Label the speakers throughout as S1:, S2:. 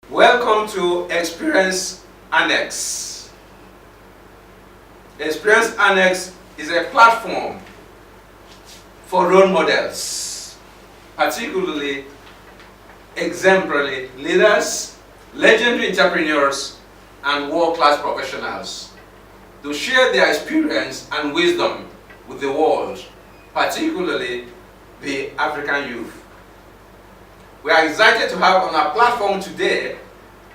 S1: Welcome to Experience Annex. Experience Annex is a platform for role models, particularly exemplary leaders, legendary entrepreneurs, and world-class professionals to share their experience and wisdom with the world, particularly the African youth. We are excited to have on our platform today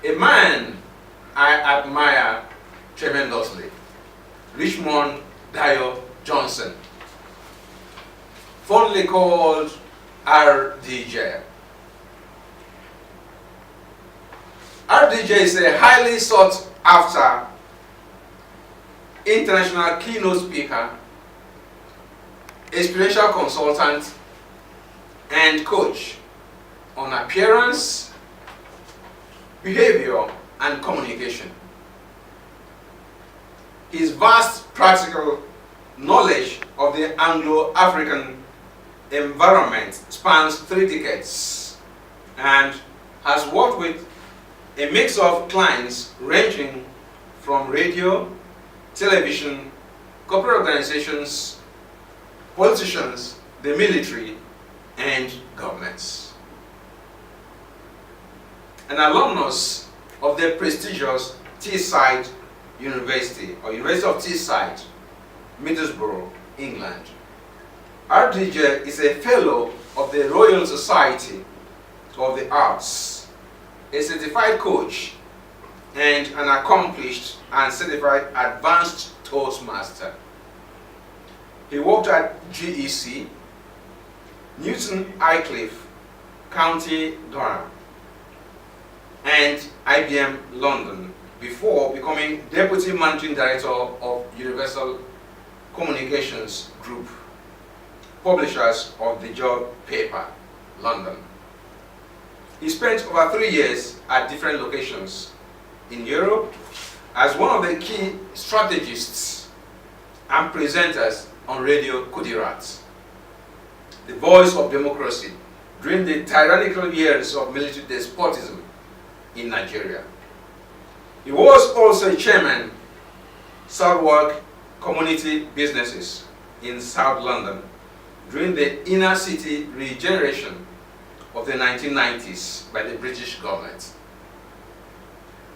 S1: a man I admire tremendously, Richmond Dayo Johnson, fondly called RDJ. RDJ is a highly sought after international keynote speaker, experiential consultant, and coach on appearance, behavior, and communication. His vast practical knowledge of the Anglo-African environment spans 3 decades and has worked with a mix of clients ranging from radio, television, corporate organizations, politicians, the military, and governments. An alumnus of the prestigious Teesside University, or University of Teesside, Middlesbrough, England. RDJ is a fellow of the Royal Society of the Arts, a certified coach, and an accomplished and certified advanced Toastmaster. He worked at GEC, Newton Aycliffe, County Durham, and IBM London before becoming Deputy Managing Director of Universal Communications Group, publishers of the Job paper, London. He spent over 3 years at different locations in Europe as one of the key strategists and presenters on Radio Kudirat, the voice of democracy during the tyrannical years of military despotism in Nigeria. He was also chairman Southwark Community Businesses in South London during the inner city regeneration of the 1990s by the British government.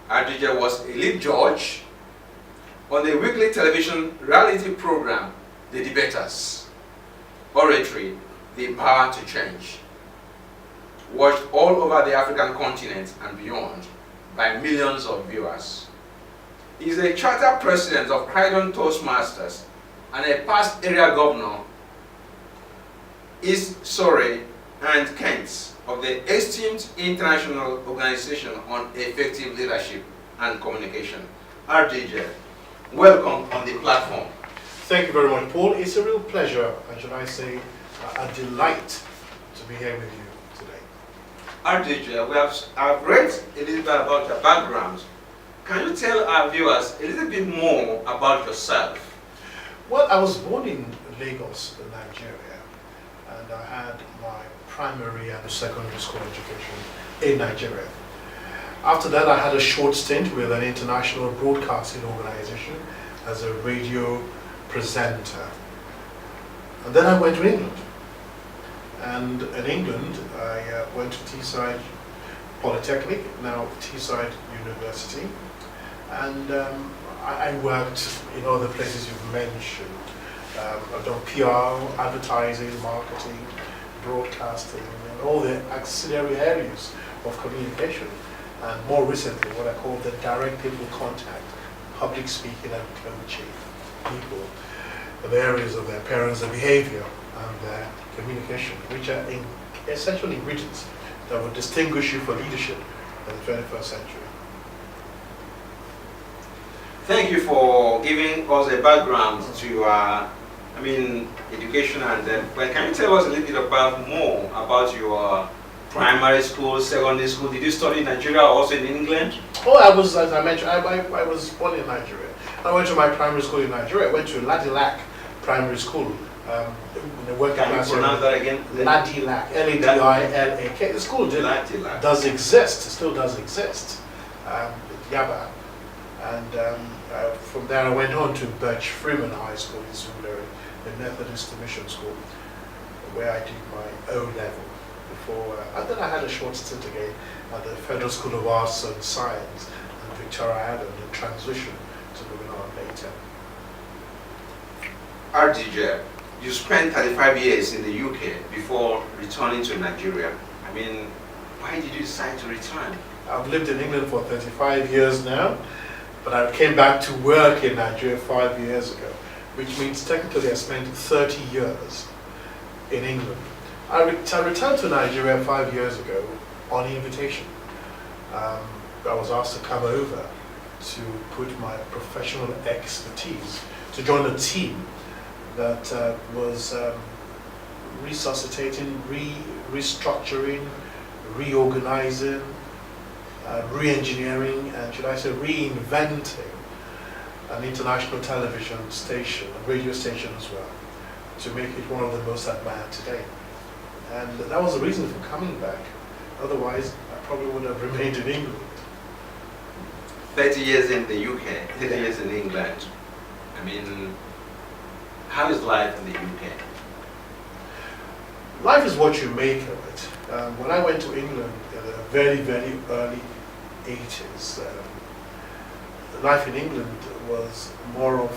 S1: RDJ was a lead judge on the weekly television reality program The Debaters, oratory, The Power to Change, watched all over the African continent and beyond by millions of viewers. He is a charter president of Nigerian Toastmasters and a past area governor, East Surrey and Kent, of the esteemed International Organization on Effective Leadership and Communication. RDJ, welcome on the platform.
S2: Thank you very much, Paul. It's a real pleasure, and should I say, a delight to be here with you today.
S1: RDJ, I've read a little bit about your background. Can you tell our viewers a little bit more about yourself?
S2: Well, I was born in Lagos, Nigeria, and I had my primary and secondary school education in Nigeria. After that, I had a short stint with an international broadcasting organization as a radio presenter. And then I went to England. And in England, I went to Teesside Polytechnic, now Teesside University. And I worked in all the places you've mentioned. I've done PR, advertising, marketing, broadcasting, and all the auxiliary areas of communication. And more recently, what I call the direct people contact, public speaking and coaching people, the areas of their appearance, their behavior, and their communication, which are essential ingredients that will distinguish you for leadership in the 21st century.
S1: Thank you for giving us a background to your, education, and well, can you tell us a little bit more about your primary school, secondary school? Did you study in Nigeria or also in England?
S2: Oh, I was, as I mentioned, I was born in Nigeria. I went to my primary school in Nigeria. I went to Ladilak Primary School, In the working
S1: Can you
S2: class
S1: pronounce that again?
S2: Ladilak, Ladilak. The school
S1: Ladilak.
S2: does exist, it still does exist, Yaba. And from there I went on to Birch Freeman High School in Surulere, the Methodist Mission School, where I did my O level before, and then I had a short stint again at the Federal School of Arts and Science in Victoria Island, and transition to moving on later.
S1: RDJ, you spent 35 years in the UK before returning to Nigeria. I mean, why did you decide to return?
S2: I've lived in England for 35 years now, but I came back to work in Nigeria 5 years ago, which means technically I spent 30 years in England. I returned to Nigeria 5 years ago on invitation. I was asked to come over to put my professional expertise to join a team that was resuscitating, restructuring, reorganizing, re-engineering, and should I say reinventing an international television station, a radio station as well, to make it one of the most admired today. And that was the reason for coming back. Otherwise, I probably would have remained in England.
S1: 30 years in the UK, 30 years in England. I mean, how is life in the UK?
S2: Life is what you make of it. When I went to England in the very, very early 80s, life in England was more of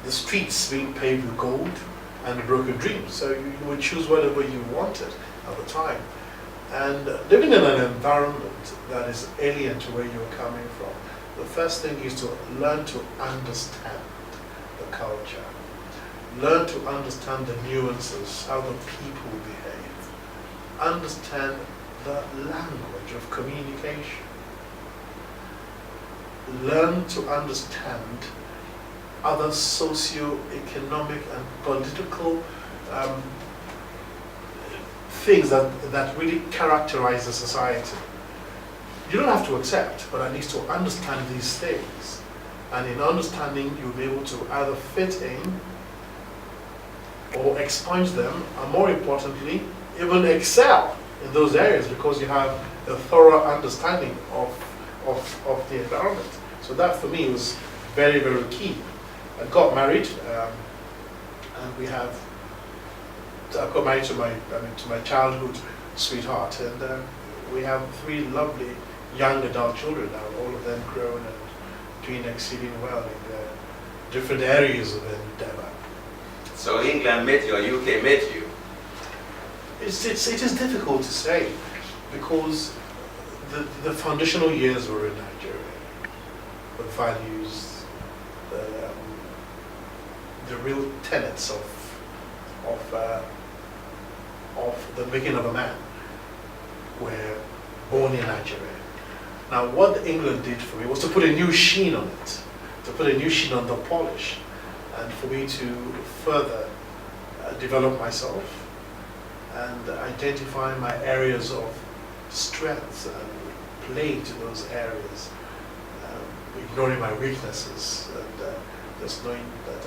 S2: the streets being paved with gold and broken dreams. So you would choose whatever you wanted at the time. And living in an environment that is alien to where you're coming from, the first thing is to learn to understand the culture. Learn to understand the nuances, how the people behave. Understand the language of communication. Learn to understand other socio-economic and political things that really characterize the society. You don't have to accept, but at least to understand these things. And in understanding, you'll be able to either fit in or expunge them, and more importantly, even excel in those areas because you have a thorough understanding of the environment. So that for me was very, very key. I got married, and I got married to my childhood sweetheart, and we have 3 lovely young adult children now, all of them grown and doing exceedingly well in their different areas of endeavor.
S1: So England met you, or UK met you?
S2: It is difficult to say because the foundational years were in Nigeria. The values, the real tenets of the making of a man were born in Nigeria. Now, what England did for me was to put a new sheen on it, to put a new sheen on the polish, and for me to further develop myself and identify my areas of strength and play to those areas, ignoring my weaknesses and just knowing that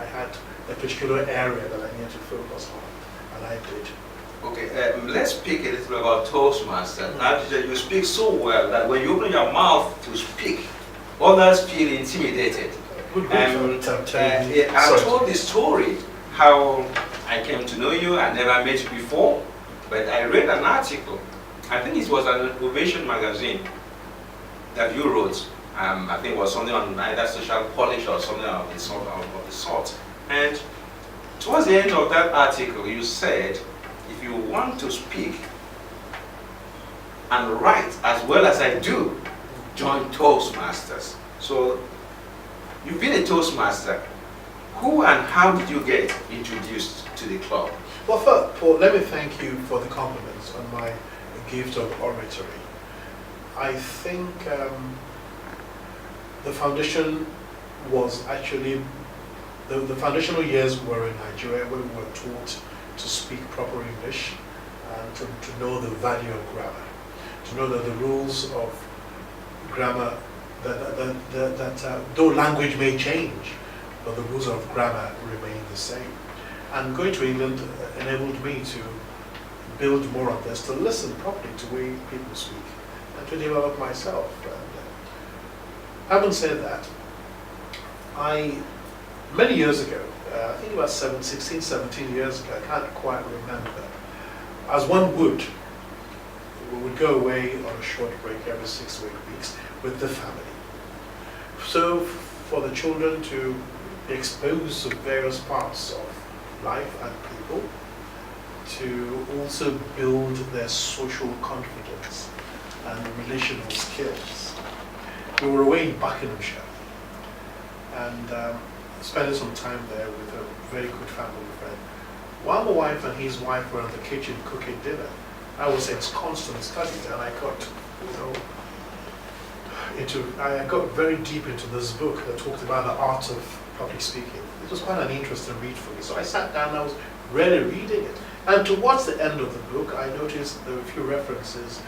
S2: I had a particular area that I needed to focus on, and I did.
S1: Okay, let's speak a little bit about Toastmasters. Now, you speak so well that when you open your mouth to speak, others feel intimidated. I told the story how I came to know you. I never met you before, but I read an article. I think it was an Ovation magazine that you wrote. I think it was something on either social polish or something of the sort. And towards the end of that article, you said, if you want to speak and write as well as I do, join Toastmasters. So you've been a Toastmaster. Who and how did you get introduced to the club?
S2: Well, first, Paul, let me thank you for the compliments on my gift of oratory. I think the foundation was actually, the foundational years were in Nigeria where we were taught to speak proper English and to know the value of grammar, to know that the rules of grammar, that though language may change, but the rules of grammar remain the same. And going to England enabled me to build more of this, to listen properly to the way people speak, and to develop myself. And having said that, many years ago, I think about 16, 17 years ago, I can't quite remember, as one would, we would go away on a short break every 6 to 8 weeks with the family. So for the children to be exposed to various parts of life and people, to also build their social confidence and relational skills. We were away in Buckinghamshire and spending some time there with a very good family friend. While my wife and his wife were in the kitchen cooking dinner, I was in constant study, and I got, I got very deep into this book that talked about the art of public speaking. It was quite an interesting read for me. So I sat down and I was really reading it. And towards the end of the book, I noticed there were a few references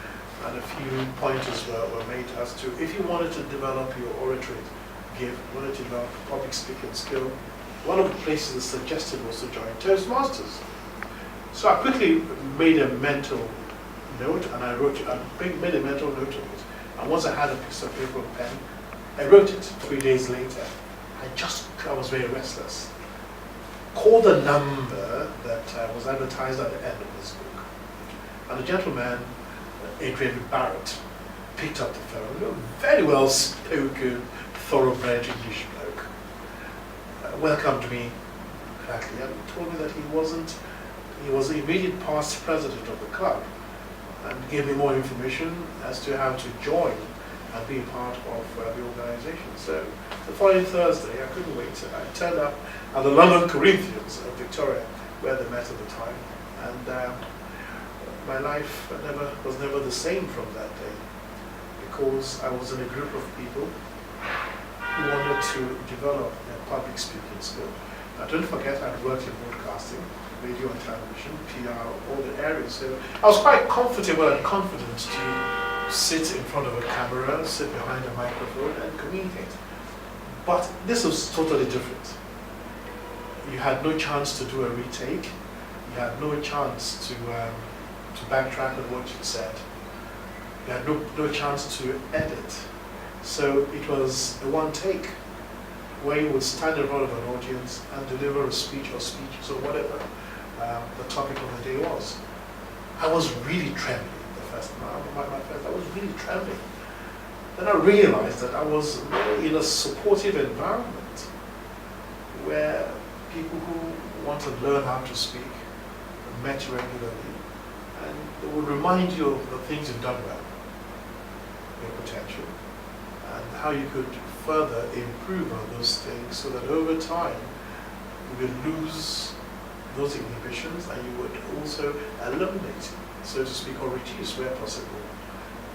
S2: and a few pointers were made as to if you wanted to develop your oratory gift, wanted to develop a public speaking skill, one of the places that suggested was to join Toastmasters. So I quickly made a mental note, and I made a mental note of it. And once I had a piece of paper and pen, I wrote it. 3 days later, I was very restless. Called the number that was advertised at the end of this book. And the gentleman, Adrian Barrett, picked up the phone, a very well spoken, thoroughbred English bloke. Welcomed me gladly and told me that he was the immediate past president of the club, and gave me more information as to how to join and be part of the organization. So the following Thursday, I couldn't wait. I turned up at the London Corinthians of Victoria, where they met at the time, and my life was never the same from that day, because I was in a group of people who wanted to develop their public speaking skill. Now, don't forget, I'd worked in broadcasting, radio and television, PR, all the areas. So I was quite comfortable and confident to sit in front of a camera, sit behind a microphone and communicate. But this was totally different. You had no chance to do a retake. You had no chance to backtrack on what you said. You had no chance to edit. So it was a one take, where you would stand in front of an audience and deliver a speech or speeches or whatever the topic of the day was. I was really trembling the first time. I was really trembling. Then I realized that I was really in a supportive environment where people who want to learn how to speak met regularly, and they would remind you of the things you've done well, your potential, and how you could further improve on those things so that over time you would lose those inhibitions and you would also eliminate, so to speak, or reduce where possible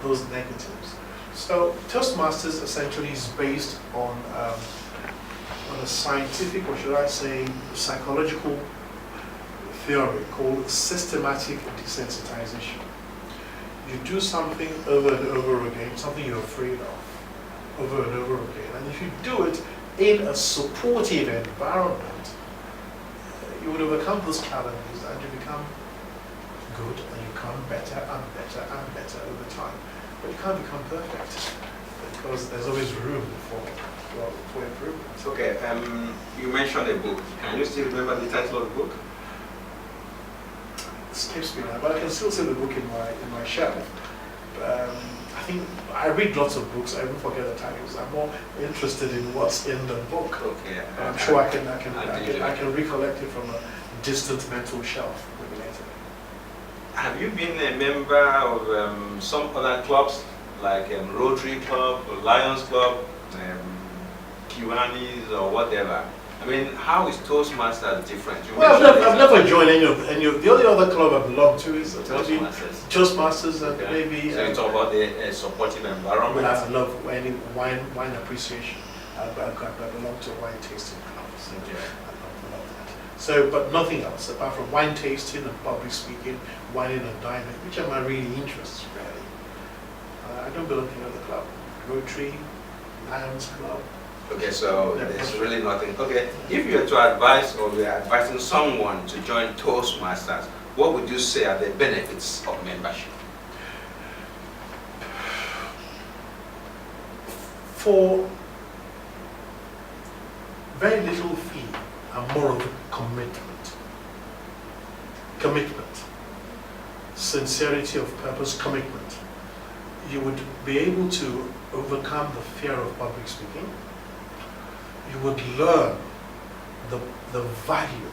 S2: those negatives. So Toastmasters essentially is based on a scientific, or should I say, psychological theory called systematic desensitization. You do something over and over again, something you're afraid of, over and over again. And if you do it in a supportive environment, you would overcome those challenges and you become good and you become better and better and better over time. But you can't become perfect because there's always room for improvement.
S1: Okay, you mentioned a book. Can you still remember the title of the book?
S2: It escapes me now, but I can still see the book in my shelf. I think I read lots of books. I even forget the titles. I'm more interested in what's in the book.
S1: Okay.
S2: I'm sure I can recollect it from a distant mental shelf maybe later.
S1: Have you been a member of some other clubs like Rotary Club, or Lions Club, Kiwanis, or whatever? I mean, how is Toastmasters different?
S2: Well, I've never joined any of the only other club I belong to is Toastmasters, and
S1: okay.
S2: maybe.
S1: So you talk about the supportive environment.
S2: I love any wine appreciation. I belong to a wine tasting club. So
S1: okay.
S2: I love that. So, but nothing else apart from wine tasting and public speaking, wining and dining, which are my really interests, really. I don't belong to another club. Rotary, Lions Club,
S1: Okay, so
S2: Yeah.
S1: there's really nothing. Okay, if you were to advise or we are advising someone to join Toastmasters, what would you say are the benefits of membership?
S2: For very little fee and more of commitment. Commitment. Sincerity of purpose, commitment. You would be able to overcome the fear of public speaking. You would learn the value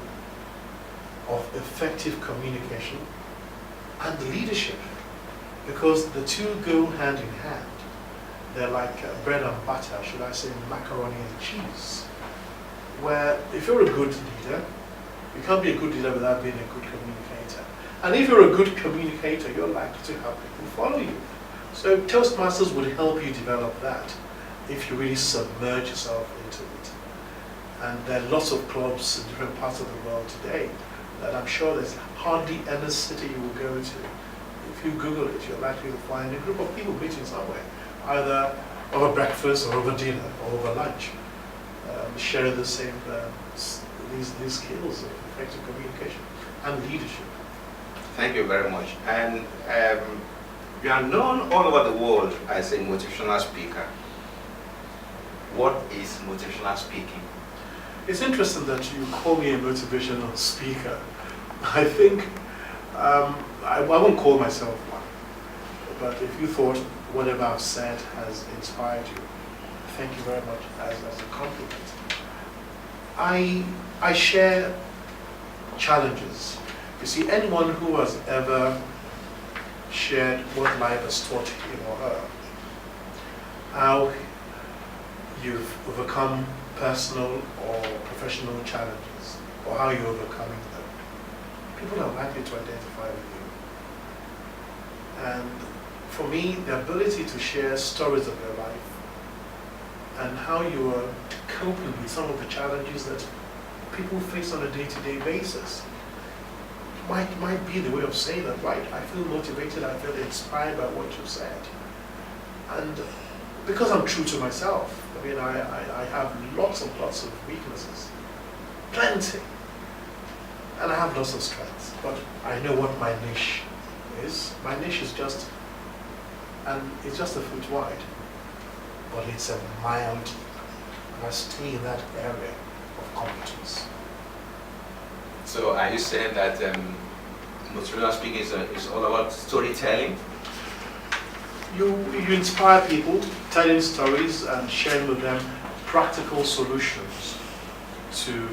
S2: of effective communication and leadership, because the two go hand in hand. They're like bread and butter, should I say macaroni and cheese, where if you're a good leader, you can't be a good leader without being a good communicator. And if you're a good communicator, you're likely to have people follow you. So Toastmasters would help you develop that if you really submerge yourself into it. And there are lots of clubs in different parts of the world today that I'm sure there's hardly any city you will go to. If you Google it, you're likely to find a group of people meeting somewhere, either over breakfast or over dinner or over lunch, sharing the same these skills of effective communication and leadership.
S1: Thank you very much. And you are known all over the world as a motivational speaker. What is motivational speaking?
S2: It's interesting that you call me a motivational speaker. I think I won't call myself one, but if you thought whatever I've said has inspired you, thank you very much as a compliment. I share challenges. You see, anyone who has ever shared what life has taught him or her, how you've overcome personal or professional challenges, or how you're overcoming them, people are likely to identify with you. And for me, the ability to share stories of your life and how you are coping with some of the challenges that people face on a day-to-day basis might be the way of saying that, right, I feel motivated, I feel inspired by what you said. And because I'm true to myself, I mean, I have lots of weaknesses, plenty, and I have lots of strengths, but I know what my niche is. My niche is just a foot wide, but it's a mile deep, and I stay in that area of competence.
S1: So are you saying that motivational speaking is all about storytelling?
S2: You inspire people, telling stories and sharing with them practical solutions to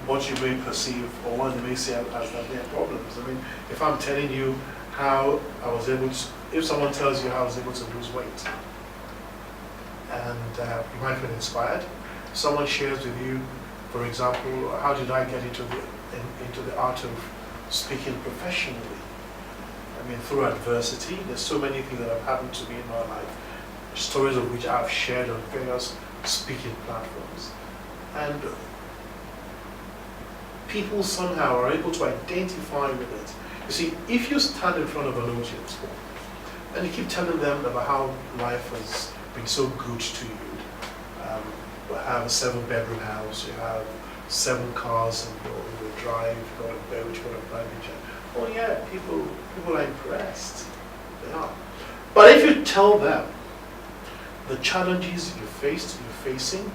S2: what you may perceive or what they may see as their problems. I mean, if I'm telling you how I was able to, if someone tells you how I was able to lose weight, and you might feel inspired. Someone shares with you, for example, how did I get into the art of speaking professionally? I mean, through adversity. There's so many things that have happened to me in my life, stories of which I've shared on various speaking platforms. And people somehow are able to identify with it. You see, if you stand in front of an audience and you keep telling them about how life has been so good to you, you have a 7-bedroom house, you have 7 cars in your drive, you've got a boat, you've got a private jet. Oh yeah, people are impressed. They are. But if you tell them the challenges you're facing,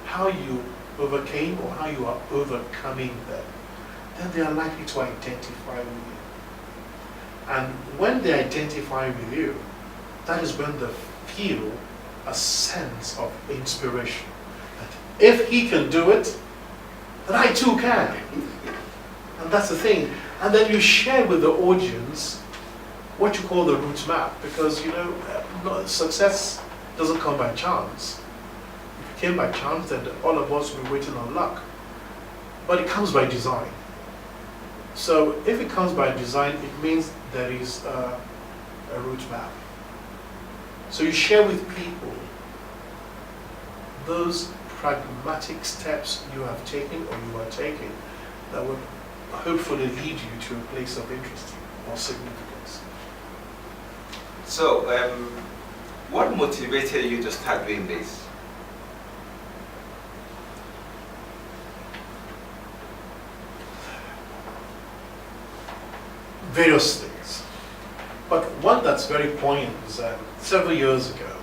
S2: how you overcame or how you are overcoming them, then they are likely to identify with you. And when they identify with you, that is when they feel a sense of inspiration. That if he can do it, then I too can. And that's the thing. And then you share with the audience what you call the route map, because success doesn't come by chance. If it came by chance, then all of us will be waiting on luck. But it comes by design. So if it comes by design, it means there is a route map. So you share with people those pragmatic steps you have taken or you are taking that would hopefully lead you to a place of interest or significance.
S1: So What motivated you to start doing this?
S2: Various things. But one that's very poignant is that several years ago,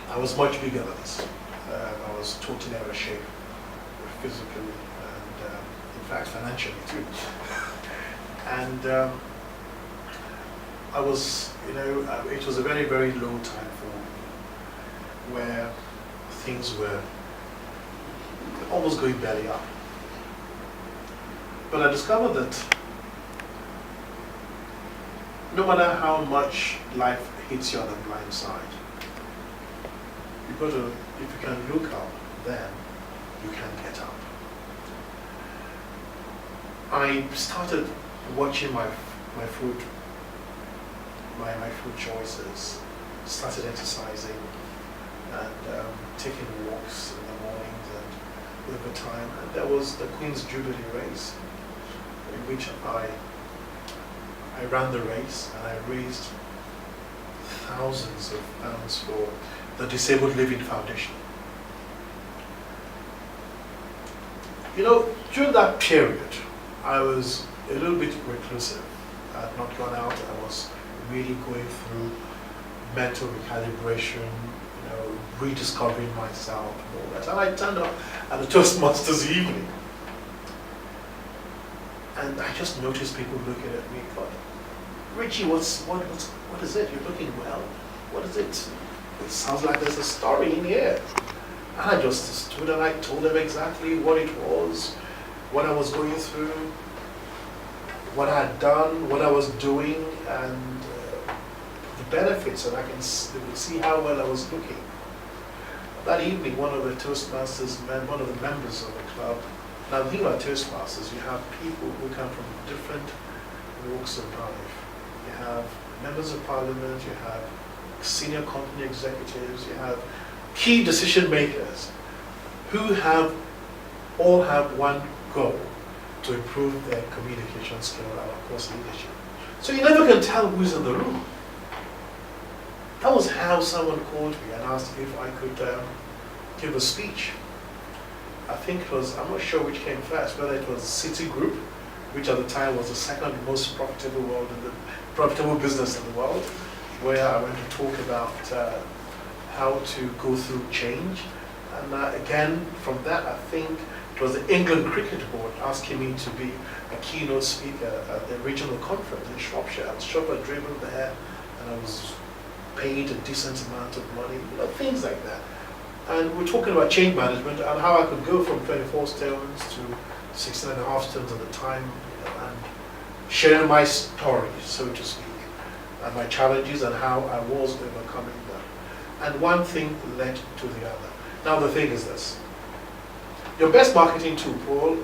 S2: I was much bigger than this. I was totally out of shape, physically and in fact financially too. And I was, it was a very, very low time for me, where things were almost going belly up. But I discovered that no matter how much life hits you on the blind side, if you can look up, then you can get up. I started watching my food choices, started exercising and taking walks in the mornings and over time. And there was the Queen's Jubilee race, in which I ran the race and I raised thousands of pounds for the Disabled Living Foundation. During that period, I was a little bit reclusive. I had not gone out. I was really going through mental recalibration, rediscovering myself and all that. And I turned up at the Toastmasters evening. And I just noticed people looking at me and thought, Richie, what is it? You're looking well. What is it? It sounds like there's a story in here. And I just stood and I told them exactly what it was, what I was going through, what I had done, what I was doing, and the benefits, and they would see how well I was looking. That evening, one of the Toastmasters one of the members of the club. Now, the thing about Toastmasters, you have people who come from different walks of life. You have members of parliament, you have senior company executives, you have key decision makers who all have one goal: to improve their communication skill and of course leadership. So you never can tell who's in the room. That was how someone called me and asked if I could give a speech. I think it was, I'm not sure which came first, whether it was Citigroup, which at the time was the second most profitable business in the world, where I went to talk about how to go through change. And again, from that, I think it was the England Cricket Board asking me to be a keynote speaker at the regional conference in Shropshire. I was shopper-driven there, and I was paid a decent amount of money, things like that. And we're talking about change management and how I could go from 24 stones to 16 and a half stones at the time, and sharing my story, so to speak, and my challenges and how I was overcoming them. And one thing led to the other. Now the thing is this: your best marketing tool, Paul,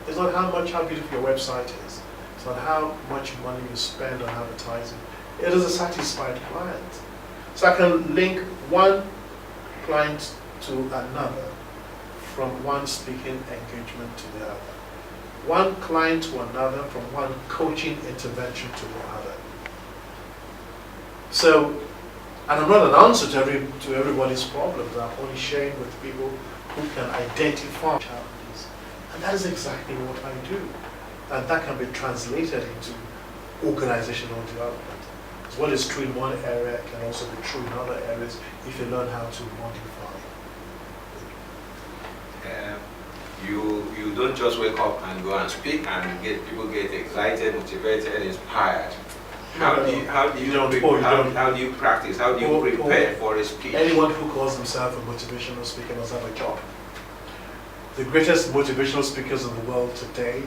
S2: is not how beautiful your website is. It's not how much money you spend on advertising. It is a satisfied client. So I can link one client to another, from one speaking engagement to the other, one client to another, from one coaching intervention to the other. So, and I'm not an answer to everybody's problems. I'm only sharing with people who can identify challenges, and that is exactly what I do. And that can be translated into organizational development. So what is true in one area can also be true in other areas if you learn how to modify.
S1: You don't just wake up and go and speak and people get excited, motivated, inspired. How do you practice? How do you prepare for a speech?
S2: Anyone who calls himself a motivational speaker must have a job. The greatest motivational speakers in the world today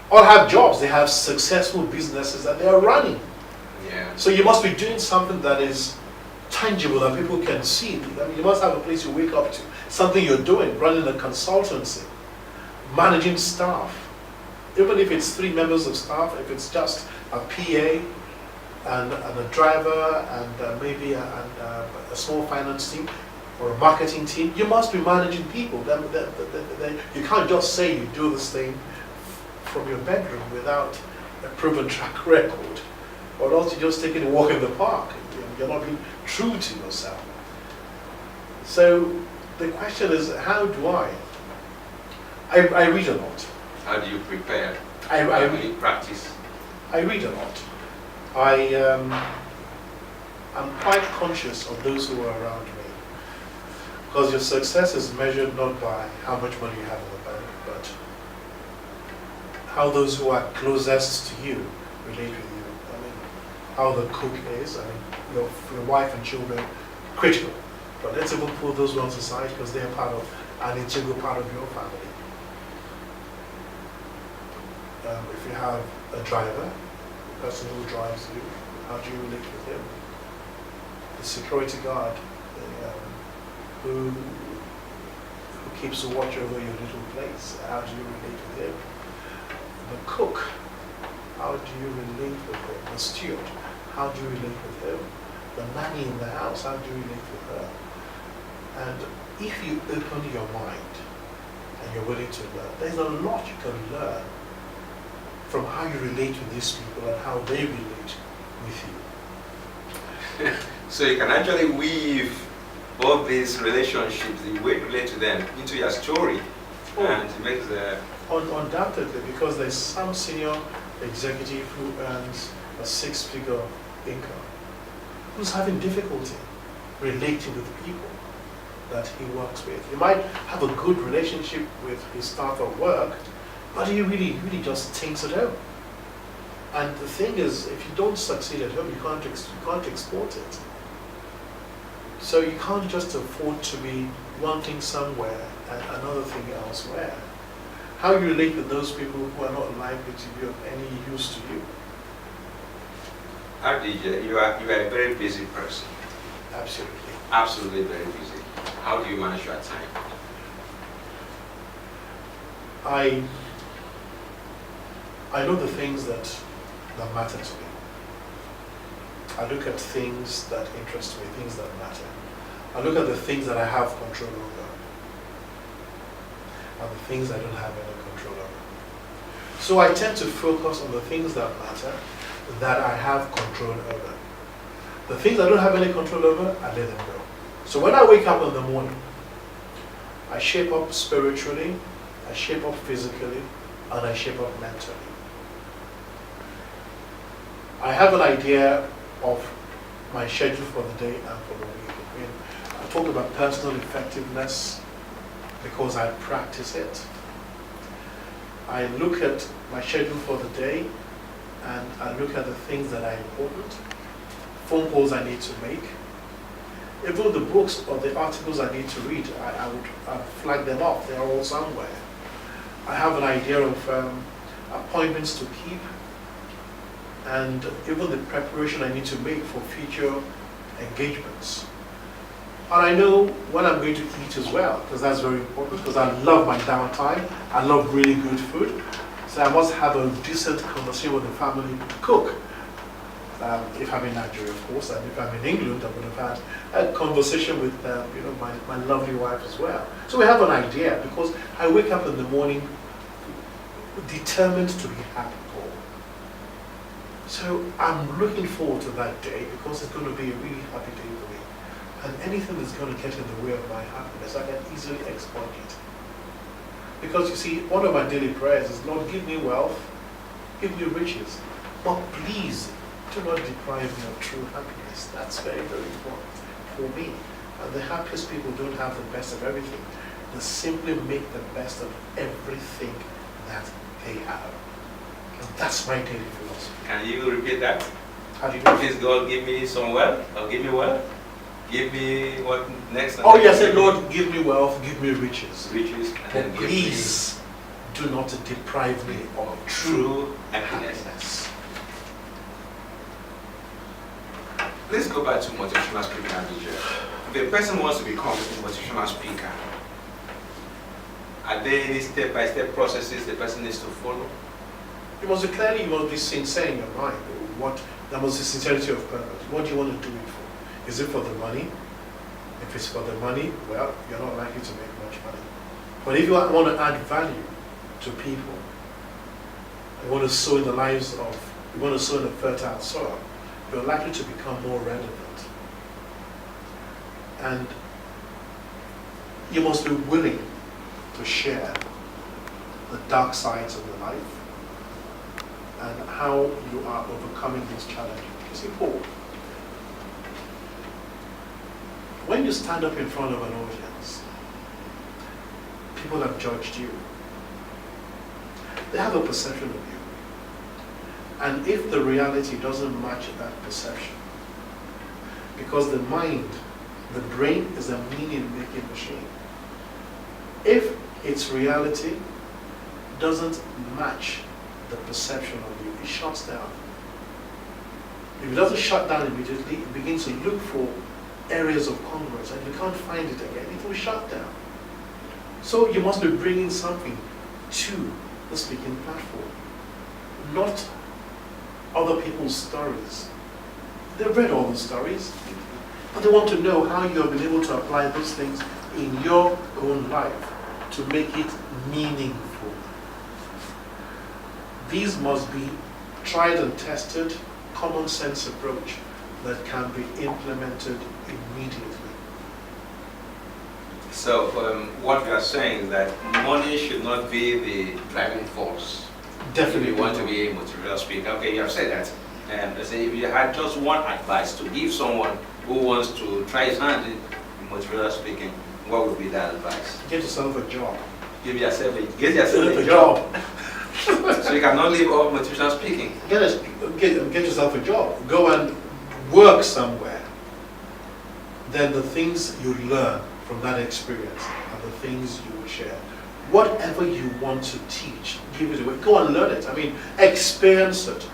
S2: all have jobs. They have successful businesses that they are running.
S1: Yeah. So
S2: you must be doing something that is tangible that people can see. I mean, you must have a place you wake up to. Something you're doing, running a consultancy, managing staff. Even if it's 3 members of staff, if it's just a PA and a driver and maybe a small finance team or a marketing team, you must be managing people. You can't just say you do this thing from your bedroom without a proven track record, or else you're just taking a walk in the park. You're not being true to yourself. So the question is, how do I read a lot.
S1: How do you prepare?
S2: I
S1: How do you practice?
S2: I read a lot. I'm quite conscious of those who are around me. Because your success is measured not by how much money you have in the bank, but how those who are closest to you relate with you. I mean, how the cook is. I mean, your wife and children, critical. But let's even put those ones aside because they are part of an integral part of your family. If you have a driver, the person who drives you, how do you relate with him? The security guard, who keeps a watch over your little place, how do you relate with him? The cook, how do you relate with him? The steward, how do you relate with him? The nanny in the house, how do you relate with her? And if you open your mind and you're willing to learn, there's a lot you can learn from how you relate with these people and how they relate with you.
S1: So you can actually weave all these relationships, the way you relate to them, into your story, and it makes the...
S2: Undoubtedly, because there's some senior executive who earns a six-figure income, who's having difficulty relating with the people that he works with. He might have a good relationship with his staff at work, but he really just thinks at home. And the thing is, if you don't succeed at home, you can't export it. So you can't just afford to be one thing somewhere and another thing elsewhere. How you relate with those people who are not likely to be of any use to you?
S1: RDJ, you are a very busy person.
S2: Absolutely.
S1: Absolutely very busy. How do you manage your time?
S2: I know the things that matter to me. I look at things that interest me, things that matter. I look at the things that I have control over and the things I don't have any control over. So I tend to focus on the things that matter, that I have control over. The things I don't have any control over, I let them go. So when I wake up in the morning, I shape up spiritually, I shape up physically, and I shape up mentally. I have an idea of my schedule for the day and for the week. I mean, I talk about personal effectiveness because I practice it. I look at my schedule for the day and I look at the things that are important, phone calls I need to make, even the books or the articles I need to read, I flag them off, they're all somewhere. I have an idea of appointments to keep, and even the preparation I need to make for future engagements. And I know when I'm going to eat as well, because that's very important, because I love my downtime, I love really good food, so I must have a decent conversation with the family cook. If I'm in Nigeria, of course, and if I'm in England, I would have had a conversation with my lovely wife as well. So we have an idea, because I wake up in the morning determined to be happy. So I'm looking forward to that day because it's going to be a really happy day for me. And anything that's going to get in the way of my happiness, I can easily exploit it. Because you see, one of my daily prayers is, Lord, give me wealth, give me riches, but please do not deprive me of true happiness. That's very, very important for me. And the happiest people don't have the best of everything. They simply make the best of everything that they have. And that's my daily philosophy.
S1: Can you repeat that?
S2: How do you do it?
S1: Please, God, give me some wealth, or give me wealth. Give me what next?
S2: Oh yes, say, Lord, give me wealth, give me riches.
S1: Riches, and then give
S2: please do not deprive me of true happiness.
S1: Let's go back to motivational speaking, RDJ. If a person wants to become a motivational speaker, are there any step-by-step processes the person needs to follow?
S2: You must be clearly, you must be sincere in your mind. There must be sincerity of purpose. What do you want to do it for? Is it for the money? If it's for the money, well, you're not likely to make much money. But if you want to add value to people, you want to sow in the lives of, you want to sow in a fertile soil, you're likely to become more relevant. And you must be willing to share the dark sides of your life and how you are overcoming these challenges. You see, Paul, when you stand up in front of an audience, people have judged you. They have a perception of you. And if the reality doesn't match that perception, because the mind, the brain is a meaning-making machine. If its reality doesn't match the perception of you, it shuts down. If it doesn't shut down immediately, it begins to look for areas of congruence, and if you can't find it again, it will shut down. So you must be bringing something to the speaking platform, not other people's stories. They've read all the stories, but they want to know how you have been able to apply those things in your own life to make it meaningful. These must be tried and tested, common sense approach that can be implemented immediately.
S1: So what you are saying is that money should not be the driving force.
S2: Definitely.
S1: If you want to be a motivational speaker, okay, you have said that. Let's say if you had just one advice to give someone who wants to try his hand in motivational speaking, what would be that advice?
S2: Get yourself a job.
S1: Get yourself a job. So you cannot live off motivational speaking.
S2: Get yourself a job. Go and work somewhere. Then the things you learn from that experience are the things you will share. Whatever you want to teach, give it away. Go and learn it. I mean, experience it.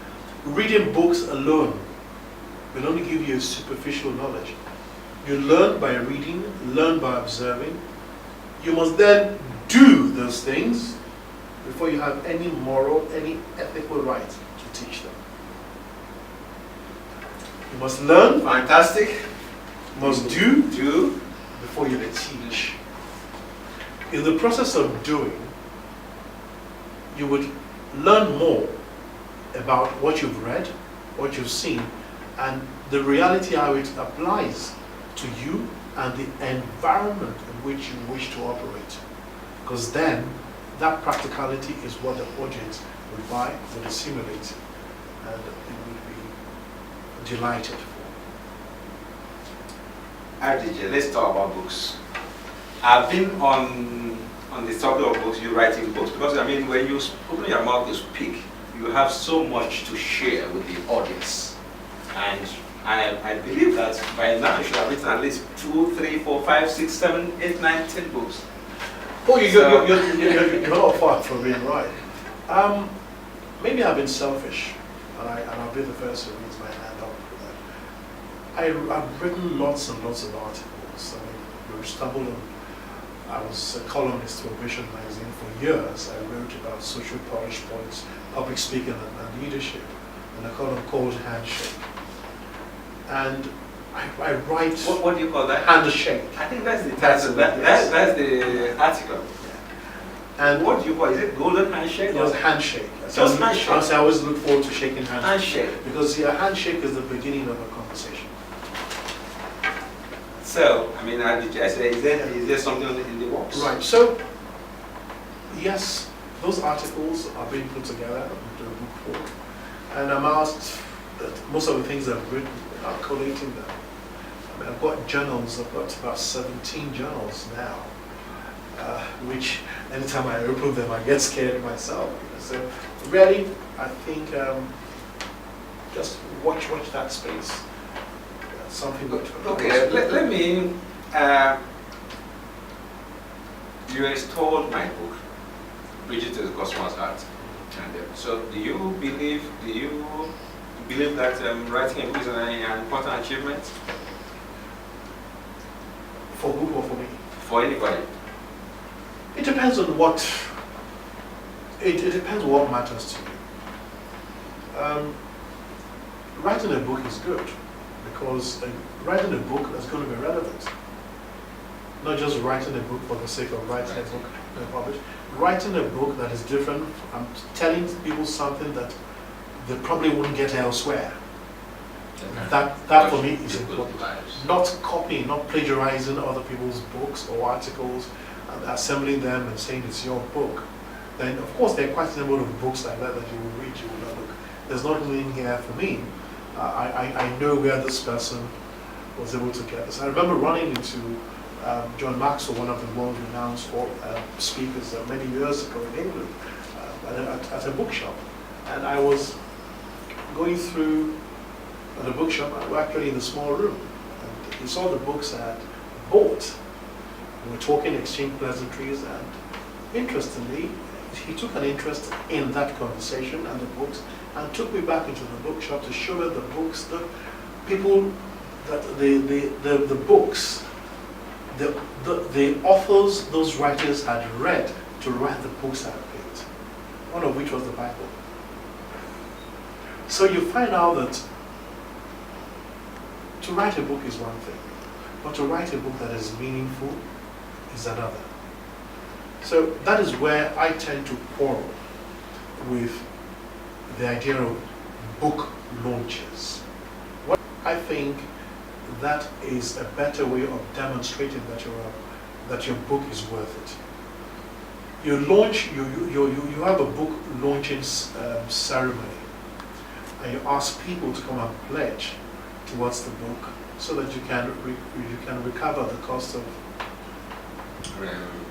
S2: Reading books alone will only give you superficial knowledge. You learn by reading, learn by observing. You must then do those things before you have any moral, any ethical right to teach them. You must learn.
S1: Fantastic.
S2: Must do
S1: Do.
S2: before you teach. In the process of doing, you would learn more about what you've read, what you've seen, and the reality how it applies to you and the environment in which you wish to operate. Because then, that practicality is what the audience would buy, would assimilate, and it would be delighted for.
S1: RDJ, let's talk about books. I've been on the topic of books, you writing books, because I mean, when you open your mouth to speak, you have so much to share with the audience. And I believe that by now you should have written at least 2, 3, 4, 5, 6, 7, 8, 9, 10 books.
S2: Oh, you're not far from being right. Maybe I've been selfish, and I'll be the first to raise my hand up for that. I've written lots and lots of articles. I mean, we stumbled on. I was a columnist for Vision magazine for years. I wrote about social polish points, public speaking, and leadership, in a column called Handshake. And I write.
S1: What do you call that?
S2: Handshake.
S1: I think that's the title. That's the article.
S2: Yeah. And
S1: what do you call it? Is it golden handshake?
S2: It was handshake.
S1: Just handshake.
S2: I always look forward to shaking hands.
S1: Handshake.
S2: Because a handshake is the beginning of a conversation.
S1: So, I mean, I say, is there something in the works?
S2: Right. So, yes, those articles are being put together into a book form, and I'm asked that most of the things I've written are collating them. I mean, I've got journals. I've got about 17 journals now, which anytime I open them, I get scared myself. So, really, I think just watch that space. Something good.
S1: Okay, let me. You installed my book, Bridges to the Cosmos Art. And so, do you believe that writing a book is an important achievement?
S2: For who or for me?
S1: For anybody.
S2: It depends on what. It depends what matters to you. Writing a book is good. Because writing a book is going to be relevant. Not just writing a book for the sake of writing a book and publish. Writing a book that is different, I'm telling people something that they probably wouldn't get elsewhere. That for me is
S1: People's
S2: important.
S1: lives.
S2: Not copying, not plagiarizing other people's books or articles and assembling them and saying it's your book. Then of course there are quite a number of books like that you will read, you will not look. There's not anything here for me. I know where this person was able to get this. I remember running into John Maxwell, one of the world-renowned speakers many years ago in England, at a bookshop. And I was going through the bookshop, I was actually in a small room. And he saw the books I had bought. We were talking, exchanged pleasantries, and interestingly, he took an interest in that conversation and the books, and took me back into the bookshop to show me the books, the people, that the books, the authors those writers had read to write the books I had picked, one of which was the Bible. So you find out that to write a book is one thing, but to write a book that is meaningful is another. So that is where I tend to quarrel with the idea of book launches. What I think that is a better way of demonstrating that your book is worth it. You launch, you have a book launching ceremony, and you ask people to come and pledge towards the book so that you can recover the cost of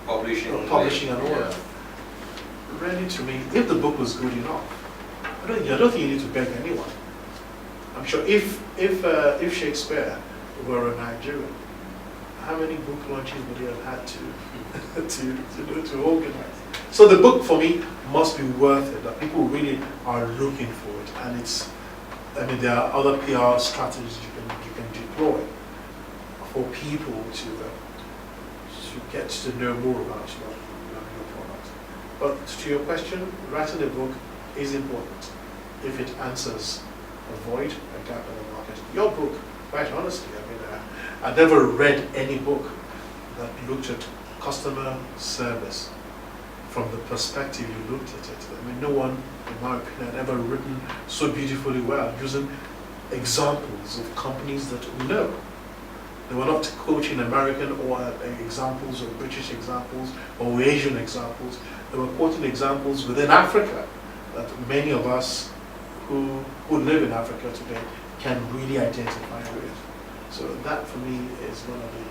S2: publishing and all that. Really, to me, if the book was good enough, I don't think you need to beg anyone. I'm sure if Shakespeare were a Nigerian, how many book launches would he have had to organize? So the book for me must be worth it. That people really are looking for it, and there are other PR strategies you can deploy for people to get to know more about your product. But to your question, writing a book is important if it answers a void, a gap in the market. Your book, quite honestly, I never read any book that looked at customer service from the perspective you looked at it. No one, in my opinion, had ever written so beautifully well, using examples of companies that we know. They were not quoting American or examples or British examples or Asian examples. They were quoting examples within Africa that many of us who live in Africa today can really identify with. So that for me is one of the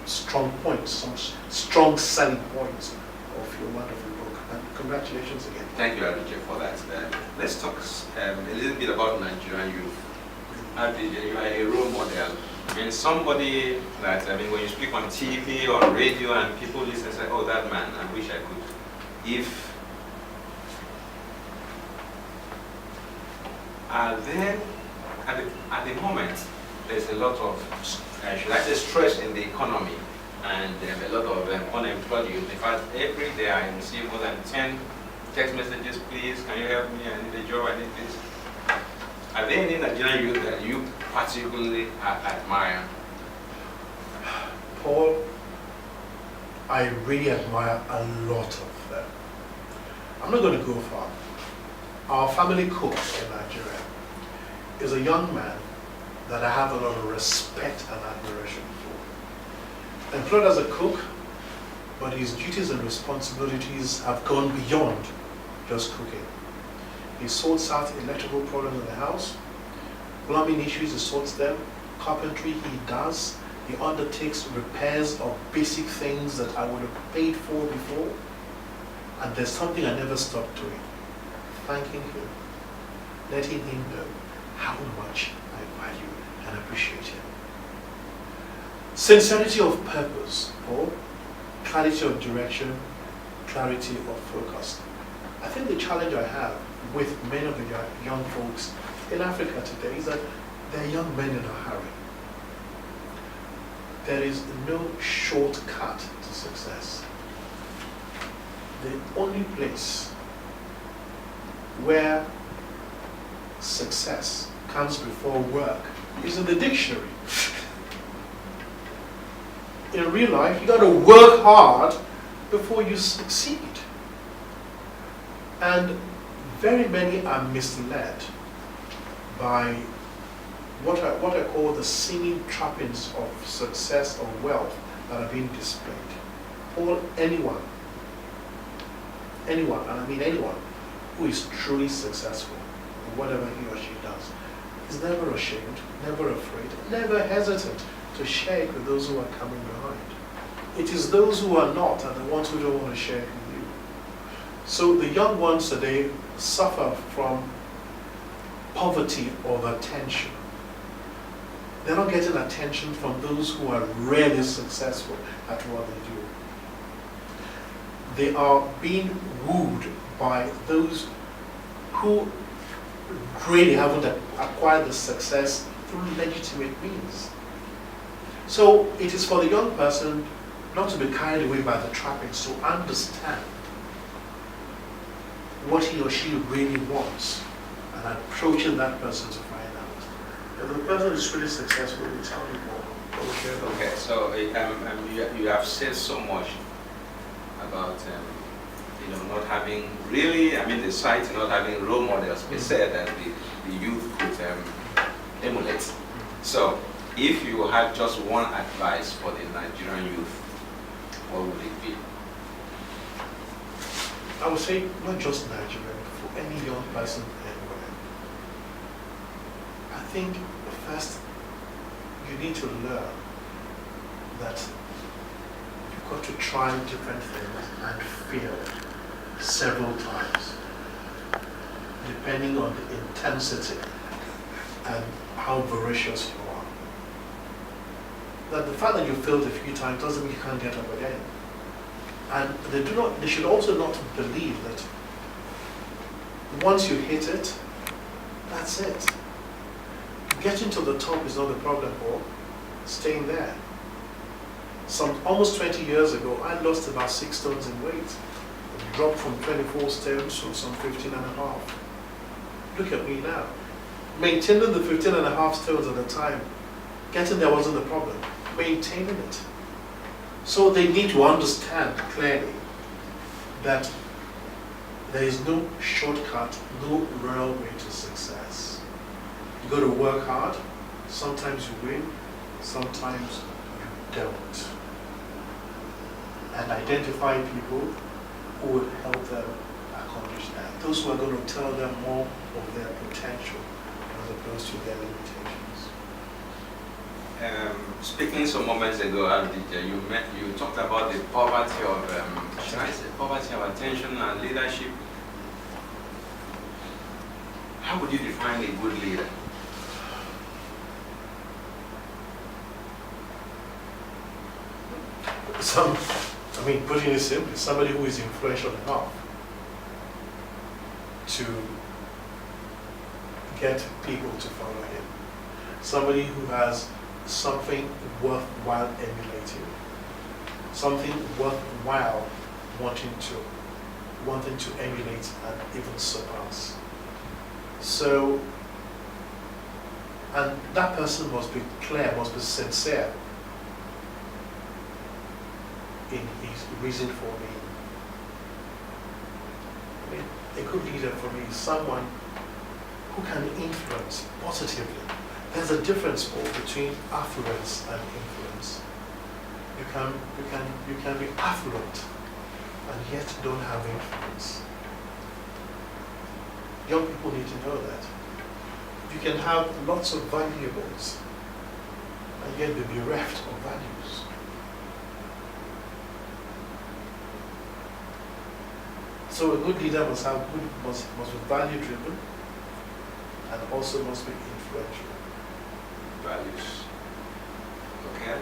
S2: strong points, some strong selling points of your wonderful book. And congratulations again.
S1: Thank you, Arije, for that. Let's talk a little bit about Nigerian youth. Arije, you are a role model. Somebody that, when you speak on TV or radio and people listen and say, oh, that man, I wish I could. Then, at the moment, there's a lot of, should I say, stress in the economy, and a lot of unemployed youth. In fact, every day I receive more than 10 text messages, please, can you help me? I need a job, I need this. Are there any Nigerian youth that you particularly admire?
S2: Paul, I really admire a lot of them. I'm not going to go far. Our family cook in Nigeria is a young man that I have a lot of respect and admiration for. Employed as a cook, but his duties and responsibilities have gone beyond just cooking. He sorts out electrical problems in the house, plumbing issues, he sorts them, carpentry he does, he undertakes repairs of basic things that I would have paid for before, and there's something I never stopped doing, thanking him, letting him know how much I value and appreciate him. Sincerity of purpose, Paul, clarity of direction, clarity of focus. I think the challenge I have with many of the young folks in Africa today is that they're young men in a hurry. There is no shortcut to success. The only place where success comes before work is in the dictionary. In real life, you got to work hard before you succeed. And very many are misled by what I call the seeming trappings of success or wealth that are being displayed. Anyone, and I mean anyone, who is truly successful in whatever he or she does, is never ashamed, never afraid, never hesitant to share it with those who are coming behind. It is those who are not and the ones who don't want to share it with you. So the young ones today suffer from poverty of attention. They're not getting attention from those who are really successful at what they do. They are being wooed by those who really haven't acquired the success through legitimate means. So it is for the young person not to be carried away by the trappings, to understand what he or she really wants and approaching that person to find out. If the person is really successful, we tell you more.
S1: Okay, so you have said so much about not having really, the society not having role models per se that the youth could emulate. So if you had just one advice for the Nigerian youth, what would it be?
S2: I would say not just Nigeria, for any young person anywhere. I think first you need to learn that you've got to try different things and fail several times, depending on the intensity and how voracious you are. That the fact that you failed a few times doesn't mean you can't get up again. And they should also not believe that once you hit it, that's it. Getting to the top is not the problem, Paul. Staying there. Almost 20 years ago, I lost about 6 stones in weight. Dropped from 24 stones to some 15 and a half. Look at me now. Maintaining the 15 and a half stones at the time, getting there wasn't the problem. Maintaining it. So they need to understand clearly that there is no shortcut, no railway to success. You got to work hard. Sometimes you win, sometimes you don't. And identify people who would help them accomplish that. Those who are going to tell them more of their potential as opposed to their limitations.
S1: Speaking some moments ago, you talked about the poverty of, poverty of attention and leadership. How would you define a good leader?
S2: Putting it simply, somebody who is influential enough to get people to follow him. Somebody who has something worthwhile emulating. Something worthwhile wanting to emulate and even surpass. So, and that person must be clear, must be sincere in his reason for being. A good leader for me is someone who can influence positively. There's a difference between affluence and influence. You can be affluent and yet don't have influence. Young people need to know that. You can have lots of valuables and yet be bereft of values. So a good leader must be value driven and also must be influential.
S1: Values. Okay.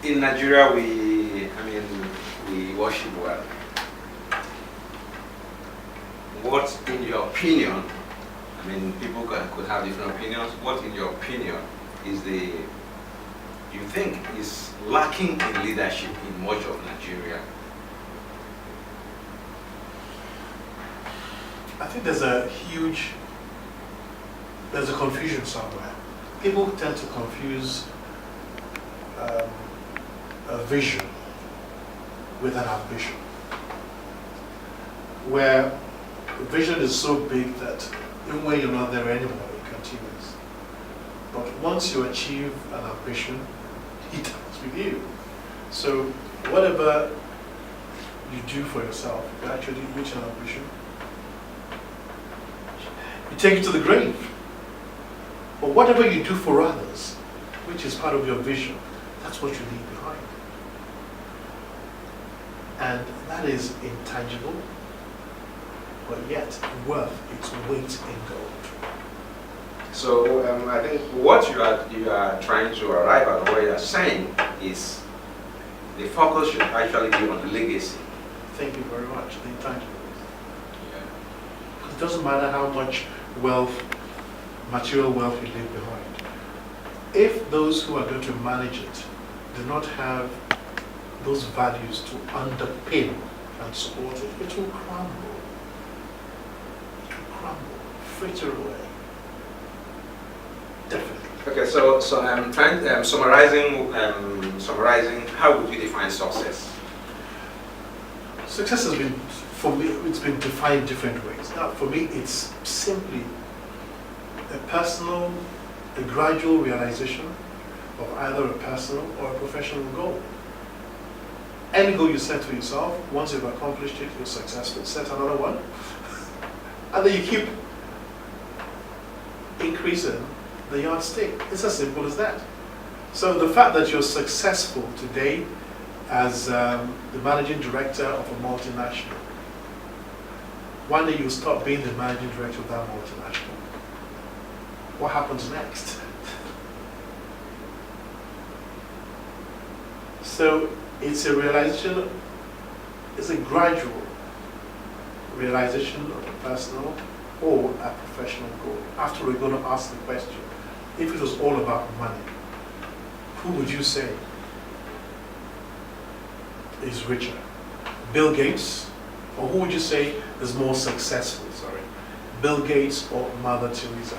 S1: In Nigeria, we worship well. What, in your opinion, people could have different opinions. What, in your opinion, you think is lacking in leadership in much of Nigeria?
S2: I think there's a confusion somewhere. People tend to confuse a vision with an ambition, where the vision is so big that Even when you're not there anymore, it continues. But once you achieve an ambition, it dies with you. So whatever you do for yourself, you actually reach an ambition. You take it to the grave. But whatever you do for others, which is part of your vision, that's what you leave behind. And that is intangible, but yet worth its weight in gold.
S1: So I think what you are trying to arrive at, what you are saying is the focus should actually be on the legacy.
S2: Thank you very much. The intangible. Yeah. It doesn't matter how much wealth, material wealth you leave behind. If those who are going to manage it do not have those values to underpin and support it, it will crumble. It will crumble, fritter away. Definitely.
S1: Okay, so I'm trying summarizing. How would you define success?
S2: Success has been, for me, it's been defined different ways. Now, for me, it's simply a personal, a gradual realization of either a personal or a professional goal. Any goal you set for yourself, once you've accomplished it, you're successful. Set another one, and then you keep increasing the yardstick. It's as simple as that. So the fact that you're successful today as the managing director of a multinational, one day you stop being the managing director of that multinational. What happens next? So it's a realization, it's a gradual realization of a personal or a professional goal. After we're going to ask the question, if it was all about money, who would you say is richer? Bill Gates? Or who would you say is more successful? Sorry, Bill Gates or Mother Teresa?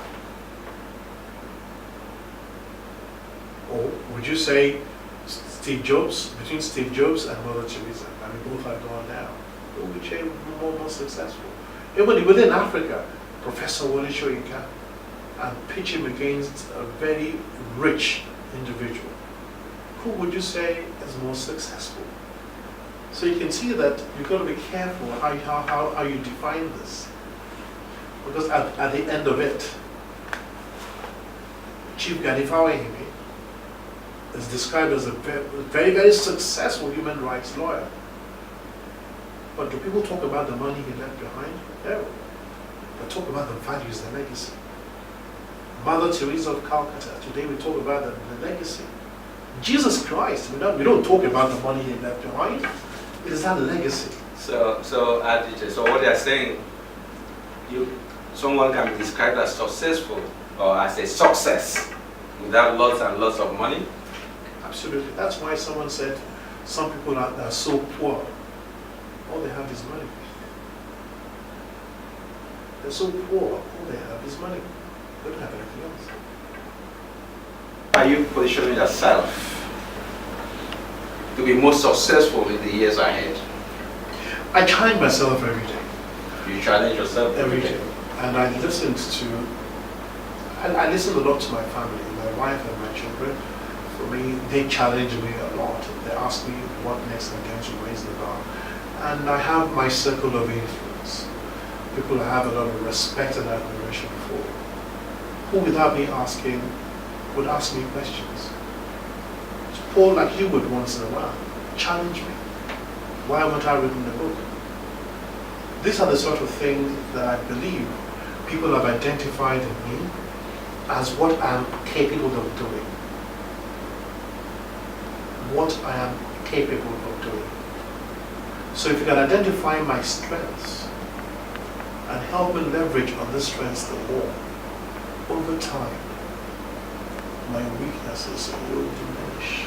S2: Or would you say Steve Jobs, between Steve Jobs and Mother Teresa? I mean, both are gone now. Who would you say more successful? Even within Africa, Professor Wole Soyinka, and pitch him against a very rich individual. Who would you say is more successful? So you can see that you've got to be careful how you define this. Because at the end of it, Chief Gadifawahimi is described as a very, very successful human rights lawyer. But do people talk about the money he left behind? No. They talk about the values, the legacy. Mother Teresa of Calcutta, today we talk about the legacy. Jesus Christ, we don't talk about the money he left behind. It is that legacy.
S1: So what they are saying, someone can be described as successful or as a success without lots and lots of money?
S2: Absolutely. That's why someone said some people are so poor, all they have is money. They're so poor, all they have is money. They don't have anything else.
S1: Are you positioning yourself to be more successful in the years ahead?
S2: I challenge myself every day.
S1: You challenge yourself
S2: Every day. And I listen a lot to my family, my wife and my children. For me, they challenge me a lot. They ask me what next I'm going to raise the bar. And I have my circle of influence. People I have a lot of respect and admiration for, who without me asking, would ask me questions. So Paul, like you would once in a while, challenge me. Why haven't I written a book? These are the sort of things that I believe people have identified in me as what I am capable of doing. What I am capable of doing. So if you can identify my strengths and help me leverage on the strengths the more, over time, my weaknesses will diminish.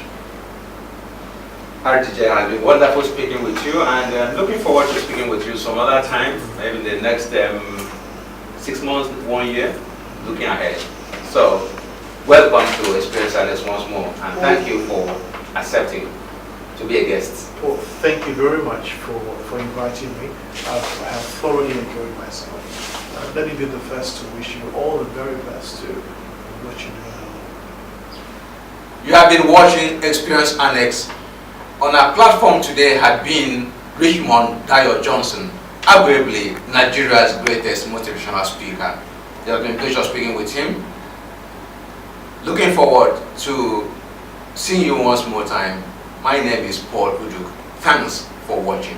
S1: RTJ, it has been wonderful speaking with you, and looking forward to speaking with you some other time, maybe in the next 6 months, 1 year, looking ahead. So, welcome to Experience Silence once more, and thank you for accepting to be a guest.
S2: Paul, thank you very much for inviting me. I have thoroughly enjoyed myself. let me be the first to wish you all the very best to what you do.
S1: You have been watching Experience Annex. On our platform today had been Richmond Dayo Johnson, arguably Nigeria's greatest motivational speaker. It has been a pleasure speaking with him. Looking forward to seeing you once more time. My name is Paul Uduk. Thanks for watching.